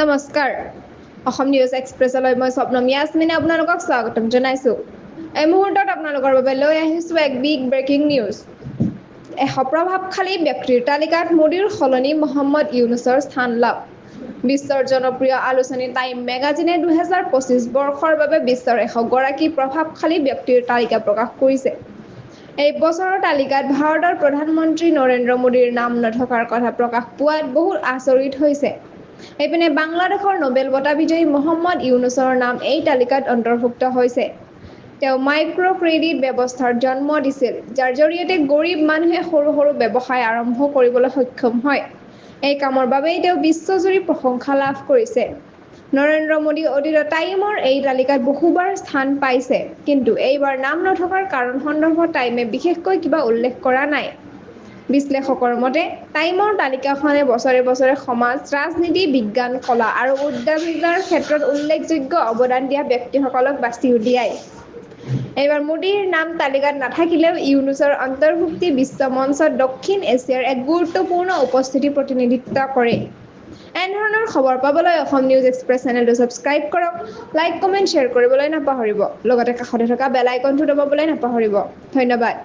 নমস্কাৰ অসম নিউজ এক্সপ্ৰেছলৈ মই স্বপ্নম ইয়াসমিনে আপোনালোকক স্বাগতম জনাইছোঁ। এই মুহূৰ্তত আপোনালোকৰ বাবে লৈ আহিছোঁ এক বিগ ব্ৰেকিং নিউজ। প্ৰভাৱশালী ব্যক্তিৰ তালিকাত মোদীৰ সলনি মহম্মদ ইউনুছৰ স্থান লাভ। বিশ্বৰ জনপ্ৰিয় আলোচনী টাইম মেগাজিনে 2025 বৰ্ষৰ বাবে বিশ্বৰ 100 গৰাকী প্ৰভাৱশালী ব্যক্তিৰ তালিকা প্ৰকাশ কৰিছে। এই বছৰৰ তালিকাত ভাৰতৰ প্ৰধানমন্ত্ৰী নৰেন্দ্ৰ মোদীৰ নাম নথকাৰ কথা প্ৰকাশ পোৱাত বহুত আচৰিত হৈছে। এইপিনে বাংলাদেশৰ নোবেল বঁটা বিজয়ী মহম্মদ ইউনুছৰ নাম এই তালিকাত অন্তৰ্ভুক্ত হৈছে। তেওঁ মাইক্ৰ ক্ৰেডিট ব্যৱস্থাৰ জন্ম দিছিল, যাৰ জৰিয়তে গৰীব মানুহে সৰু সৰু ব্যৱসায় আৰম্ভ কৰিবলৈ সক্ষম হয়। এই কামৰ বাবেই তেওঁ বিশ্বজুৰি প্ৰশংসা লাভ কৰিছে। নৰেন্দ্ৰ মোদী অতীতত টাইমৰ এই তালিকাত বহুবাৰ স্থান পাইছে, কিন্তু এইবাৰ নাম নথকাৰ কাৰণ সন্দৰ্ভত টাইমে বিশেষকৈ কিবা উল্লেখ কৰা নাই। বিশ্লেষকৰ মতে, টাইমৰ তালিকাখনে বছৰে বছৰে সমাজ, ৰাজনীতি, বিজ্ঞান, কলা আৰু উদ্যোগিতাৰ ক্ষেত্ৰত উল্লেখযোগ্য অৱদান দিয়া ব্যক্তিসকলক বাছি উলিয়ায়। এইবাৰ মোদীৰ নাম তালিকাত নাথাকিলেও ইউনুছৰ অন্তৰ্ভুক্তি বিশ্ব মঞ্চত দক্ষিণ এছিয়াৰ এক গুৰুত্বপূৰ্ণ উপস্থিতি প্ৰতিনিধিত্ব কৰে। এনেধৰণৰ খবৰ পাবলৈ অসম নিউজ এক্সপ্ৰেছ চেনেলটো ছাবস্ক্ৰাইব কৰক, লাইক, কমেণ্ট, শ্বেয়াৰ কৰিবলৈ নাপাহৰিব। লগতে কাষতে থকা বেল আইকনটো দবাবলৈ নাপাহৰিব। ধন্যবাদ।